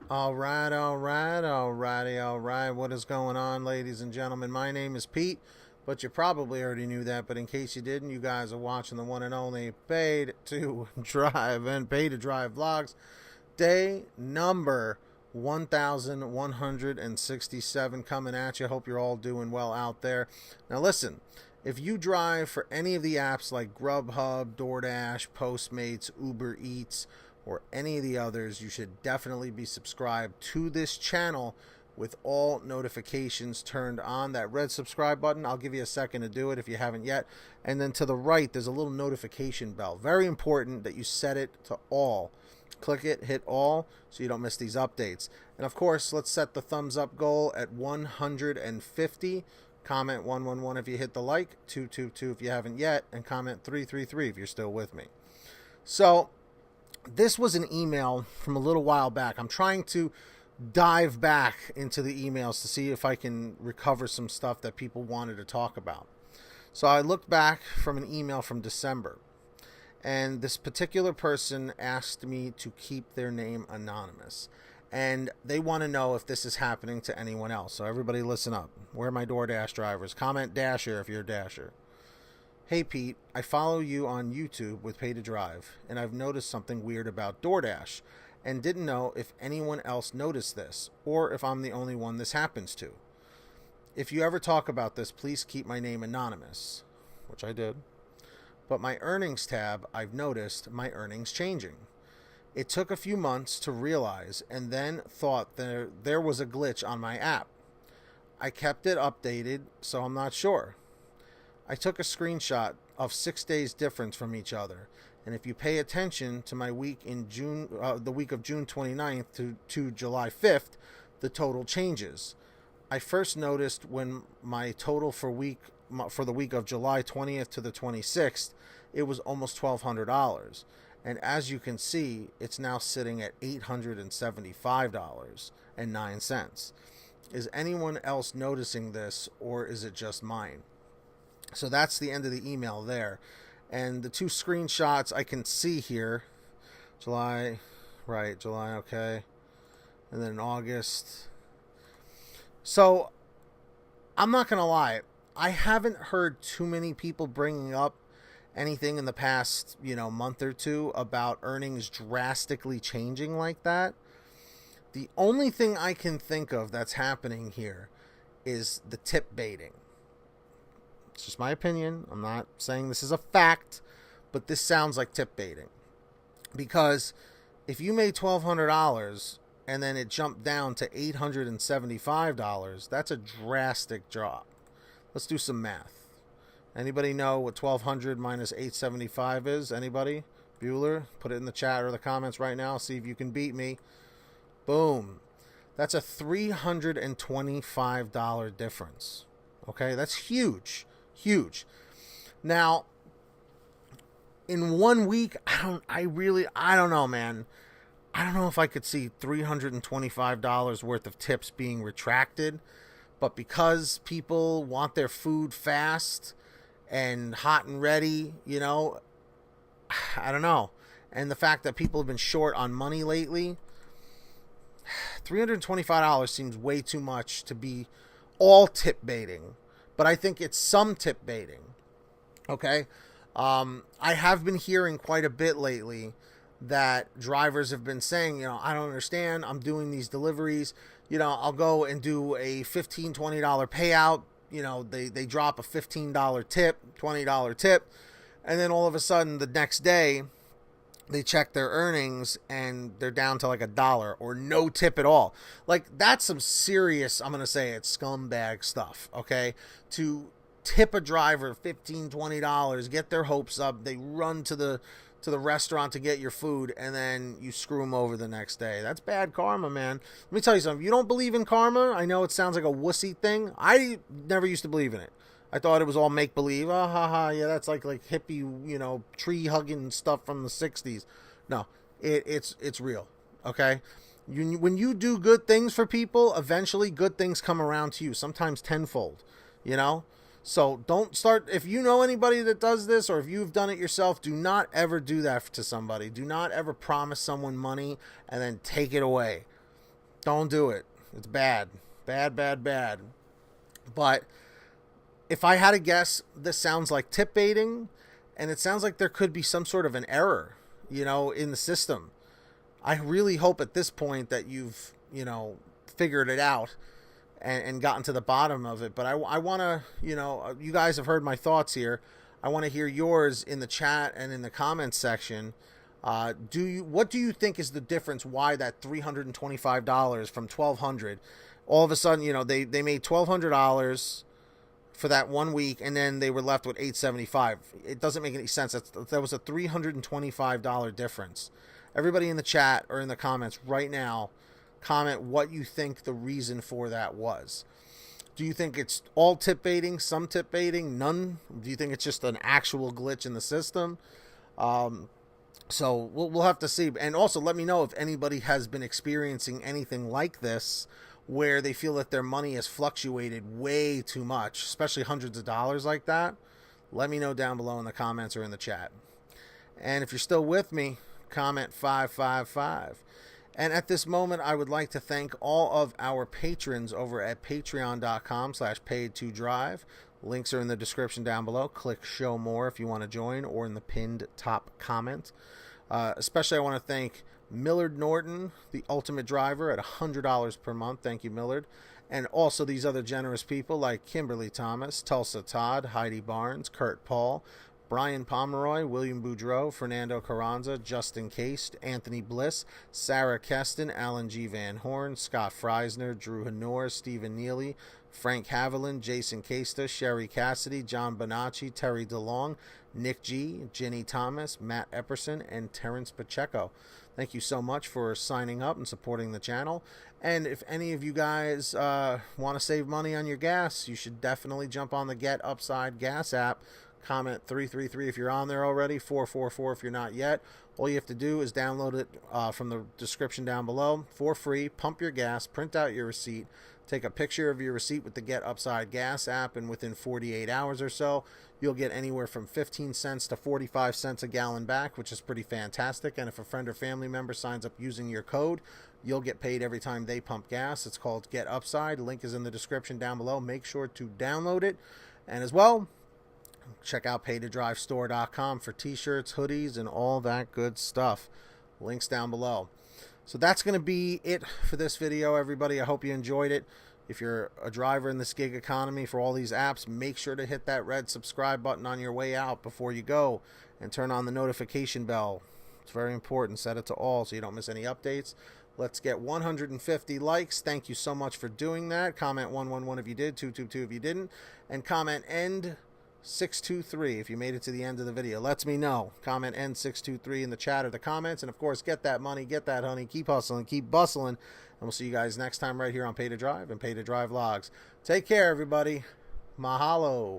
All right, all right, all righty, all right. What is going on, ladies and gentlemen? My name is Pete, but you probably already knew that. But in case you didn't, you guys are watching the one and only Paid to Drive and Paid to Drive vlogs. Day number 1167 coming at you. Hope you're all doing well out there. Now, listen, if you drive for any of the apps like GrubHub, DoorDash, Postmates, Uber Eats, or any of the others, you should definitely be subscribed to this channel with all notifications turned on. That red subscribe button, I'll give you a second to do it if you haven't yet. And then to the right, there's a little notification bell. Very important that you set it to all. Click it, hit all, so you don't miss these updates. And of course, let's set the thumbs up goal at 150. Comment 111 if you hit the like, 222 if you haven't yet, and comment 333 if you're still with me. So, this was an email from a little while back. I'm trying to dive back into the emails to see if I can recover some stuff that people wanted to talk about. So I looked back from an email from December, and this particular person asked me to keep their name anonymous. And they want to know if this is happening to anyone else. So everybody listen up. Where are my DoorDash drivers? Comment Dasher if you're a Dasher. Hey Pete, I follow you on YouTube with Pay to Drive, and I've noticed something weird about DoorDash, and didn't know if anyone else noticed this, or if I'm the only one this happens to. If you ever talk about this, please keep my name anonymous, which I did. But my earnings tab, I've noticed my earnings changing. It took a few months to realize, and then thought there was a glitch on my app. I kept it updated, so I'm not sure. I took a screenshot of 6 days difference from each other, and if you pay attention to my week in June, the week of June 29th to July 5th, the total changes. I first noticed when my total for the week of July 20th to the 26th, it was almost $1,200, and as you can see, it's now sitting at $875.09. Is anyone else noticing this, or is it just mine? So that's the end of the email there. And the two screenshots I can see here, July, okay. And then in August. So I'm not going to lie. I haven't heard too many people bringing up anything in the past, month or two about earnings drastically changing like that. The only thing I can think of that's happening here is the tip baiting. It's just my opinion. I'm not saying this is a fact, but this sounds like tip baiting. Because if you made $1,200 and then it jumped down to $875, that's a drastic drop. Let's do some math. Anybody know what 1,200 minus 875 is? Anybody? Bueller? Put it in the chat or the comments right now. See if you can beat me. Boom. That's a $325 difference. Okay, that's huge. Huge. Now, in 1 week, I don't know, man. I don't know if I could see $325 worth of tips being retracted, but because people want their food fast and hot and ready, I don't know. And the fact that people have been short on money lately, $325 seems way too much to be all tip baiting. But I think it's some tip baiting. Okay? I have been hearing quite a bit lately that drivers have been saying, I don't understand. I'm doing these deliveries. I'll go and do a $15, $20 payout. They drop a $15 tip, $20 tip. And then all of a sudden the next day, they check their earnings and they're down to like $1 or no tip at all. Like, that's some serious, I'm going to say it's scumbag stuff, okay? To tip a driver $15, $20, get their hopes up, they run to the restaurant to get your food, and then you screw them over the next day. That's bad karma, man. Let me tell you something. If you don't believe in karma, I know it sounds like a wussy thing. I never used to believe in it. I thought it was all make-believe. Oh, yeah, that's like hippie, tree-hugging stuff from the 60s. No, it's real, okay? When you do good things for people, eventually good things come around to you, sometimes tenfold, So don't start, if you know anybody that does this, or if you've done it yourself, do not ever do that to somebody. Do not ever promise someone money and then take it away. Don't do it. It's bad. Bad, bad, bad. But if I had to guess, this sounds like tip baiting, and it sounds like there could be some sort of an error, in the system. I really hope at this point that you've, figured it out and gotten to the bottom of it. But I want to, you guys have heard my thoughts here. I want to hear yours in the chat and in the comments section. What do you think is the difference? Why that $325 from $1,200, all of a sudden, they made $1,200 for that 1 week, and then they were left with $875. It doesn't make any sense. That was a $325 difference. Everybody in the chat or in the comments right now, comment what you think the reason for that was. Do you think it's all tip baiting, some tip baiting, none? Do you think it's just an actual glitch in the system? So we'll have to see. And also let me know if anybody has been experiencing anything like this, where they feel that their money has fluctuated way too much, especially hundreds of dollars like that. Let me know down below in the comments or in the chat. And if you're still with me, comment 555. And at this moment, I would like to thank all of our patrons over at patreon.com/PaidToDrive. Links are in the description down below. Click show more if you want to join, or in the pinned top comment. Especially I want to thank Millard Norton, the ultimate driver, at $100 per month. Thank you, Millard. And also these other generous people like Kimberly Thomas, Tulsa Todd, Heidi Barnes, Kurt Paul, Brian Pomeroy, William Boudreau, Fernando Carranza, Justin Cast, Anthony Bliss, Sarah Keston, Alan G. Van Horn, Scott Freisner, Drew Hanor, Stephen Neely, Frank Haviland, Jason Casta, Sherry Cassidy, John Bonacci, Terry DeLong, Nick G., Jenny Thomas, Matt Epperson, and Terrence Pacheco. Thank you so much for signing up and supporting the channel. And if any of you guys want to save money on your gas, you should definitely jump on the Get Upside Gas app. Comment 333 if you're on there already, 444 if you're not yet. All you have to do is download it from the description down below for free. Pump your gas, print out your receipt, take a picture of your receipt with the Get Upside Gas app, and within 48 hours or so, you'll get anywhere from 15 cents to 45 cents a gallon back, which is pretty fantastic. And if a friend or family member signs up using your code, you'll get paid every time they pump gas. It's called Get Upside. Link is in the description down below. Make sure to download it. And as well, check out PaidToDriveStore.com for t-shirts, hoodies, and all that good stuff. Links down below. So that's going to be it for this video, everybody. I hope you enjoyed it. If you're a driver in this gig economy for all these apps, make sure to hit that red subscribe button on your way out before you go, and turn on the notification bell. It's very important. Set it to all so you don't miss any updates. Let's get 150 likes. Thank you so much for doing that. Comment 111 if you did, 222 if you didn't, and comment end 623 if you made it to the end of the video. Lets me know. Comment N623 in the chat or the comments. And of course, get that money, get that honey, keep hustling, keep bustling, and we'll see you guys next time right here on Pay to Drive and Pay to Drive Vlogs. Take care, everybody. Mahalo.